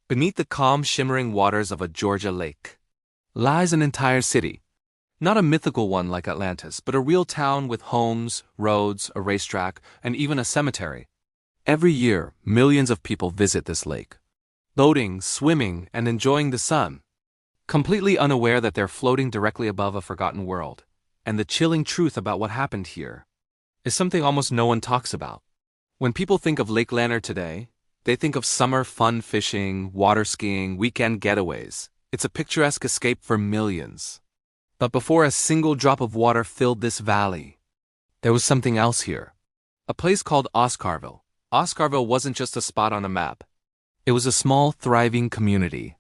Beneath the calm, shimmering waters of a Georgia lake lies an entire city. Not a mythical one like Atlantis, but a real town with homes, roads, a racetrack, and even a cemetery. Every year, millions of people visit this lake, boating, swimming, and enjoying the sun, completely unaware that they're floating directly above a forgotten world. And the chilling truth about what happened here is something almost no one talks about. When people think of Lake Lanier today, they think of summer fun fishing, water skiing, weekend getaways. It's a picturesque escape for millions. But before a single drop of water filled this valley, there was something else here. A place called Oscarville. Oscarville wasn't just a spot on a map. It was a small, thriving community.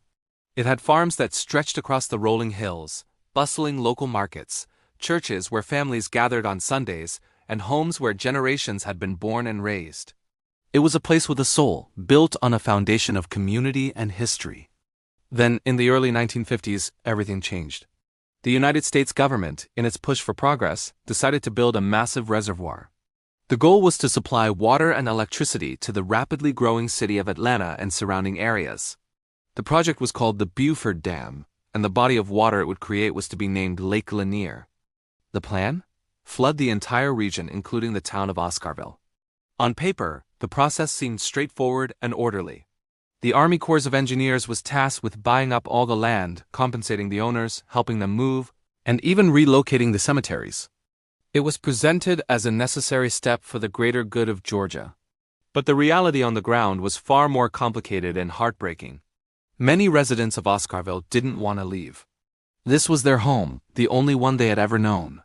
It had farms that stretched across the rolling hills, bustling local markets, churches where families gathered on Sundays, and homes where generations had been born and raised. It was a place with a soul, built on a foundation of community and history. Then, in the early 1950s, everything changed. The United States government, in its push for progress, decided to build a massive reservoir. The goal was to supply water and electricity to the rapidly growing city of Atlanta and surrounding areas. The project was called the Buford Dam, and the body of water it would create was to be named Lake Lanier. The plan? Flood the entire region, including the town of Oscarville. On paper, the process seemed straightforward and orderly. The Army Corps of Engineers was tasked with buying up all the land, compensating the owners, helping them move, and even relocating the cemeteries. It was presented as a necessary step for the greater good of Georgia. But the reality on the ground was far more complicated and heartbreaking. Many residents of Oscarville didn't want to leave. This was their home, the only one they had ever known.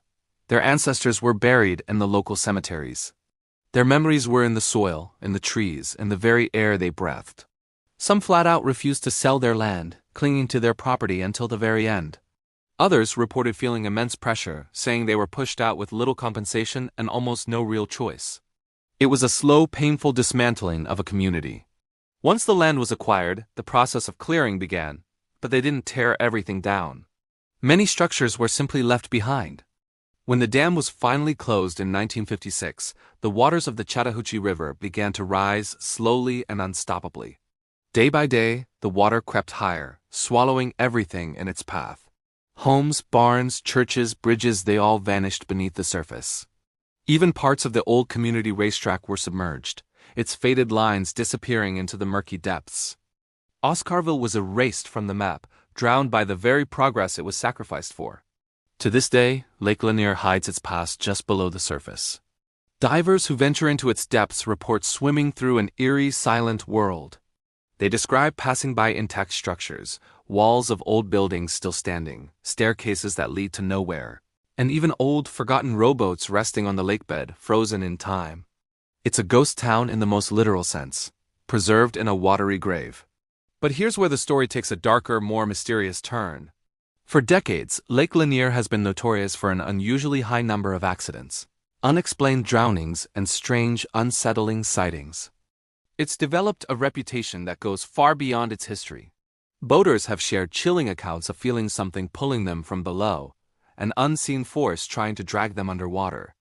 Their ancestors were buried in the local cemeteries. Their memories were in the soil, in the trees, in the very air they breathed. Some flat out refused to sell their land, clinging to their property until the very end. Others reported feeling immense pressure, saying they were pushed out with little compensation and almost no real choice. It was a slow, painful dismantling of a community. Once the land was acquired, the process of clearing began, but they didn't tear everything down. Many structures were simply left behind. When the dam was finally closed in 1956, the waters of the Chattahoochee River began to rise slowly and unstoppably. Day by day, the water crept higher, swallowing everything in its path. Homes, barns, churches, bridges, they all vanished beneath the surface. Even parts of the old community racetrack were submerged, its faded lines disappearing into the murky depths. Oscarville was erased from the map, drowned by the very progress it was sacrificed for. To this day, Lake Lanier hides its past just below the surface. Divers who venture into its depths report swimming through an eerie, silent world. They describe passing by intact structures, walls of old buildings still standing, staircases that lead to nowhere, and even old, forgotten rowboats resting on the lakebed, frozen in time. It's a ghost town in the most literal sense, preserved in a watery grave. But here's where the story takes a darker, more mysterious turn. For decades, Lake Lanier has been notorious for an unusually high number of accidents, unexplained drownings, and strange, unsettling sightings. It's developed a reputation that goes far beyond its history. Boaters have shared chilling accounts of feeling something pulling them from below, an unseen force trying to drag them underwater.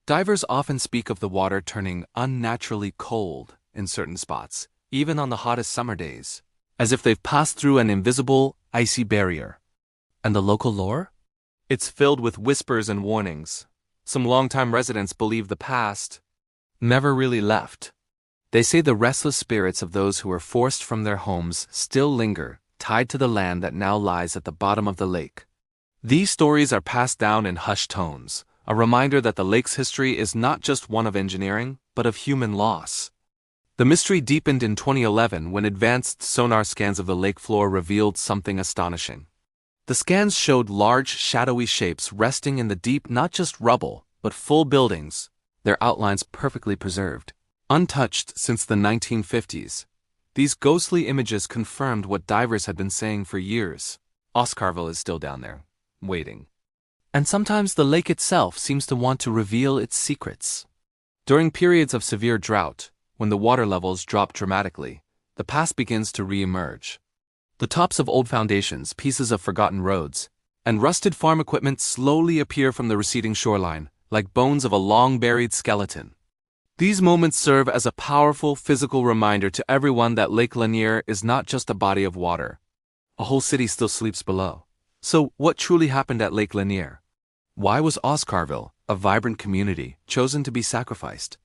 Divers often speak of the water turning unnaturally cold in certain spots, even on the hottest summer days, as if they've passed through an invisible, icy barrier. And the local lore? It's filled with whispers and warnings. Some longtime residents believe the past never really left. They say the restless spirits of those who were forced from their homes still linger, tied to the land that now lies at the bottom of the lake. These stories are passed down in hushed tones, a reminder that the lake's history is not just one of engineering, but of human loss. The mystery deepened in 2011 when advanced sonar scans of the lake floor revealed something astonishing. The scans showed large, shadowy shapes resting in the deep, not just rubble, but full buildings, their outlines perfectly preserved. Untouched since the 1950s, these ghostly images confirmed what divers had been saying for years. Oscarville is still down there, waiting. And sometimes the lake itself seems to want to reveal its secrets. During periods of severe drought, when the water levels drop dramatically, the past begins to re-emerge. The tops of old foundations, pieces of forgotten roads, and rusted farm equipment slowly appear from the receding shoreline, like bones of a long-buried skeleton. These moments serve as a powerful physical reminder to everyone that Lake Lanier is not just a body of water. A whole city still sleeps below. So, what truly happened at Lake Lanier? Why was Oscarville, a vibrant community, chosen to be sacrificed?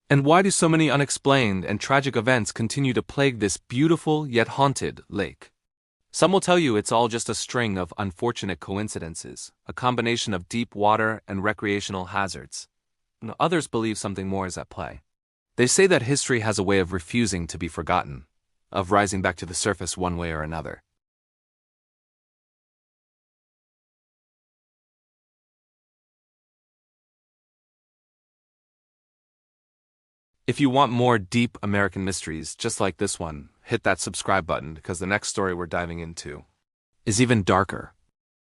And why do so many unexplained and tragic events continue to plague this beautiful yet haunted lake? Some will tell you it's all just a string of unfortunate coincidences, a combination of deep water and recreational hazards. Others believe something more is at play. They say that history has a way of refusing to be forgotten, of rising back to the surface one way or another. If you want more deep American mysteries just like this one, hit that subscribe button because the next story we're diving into is even darker.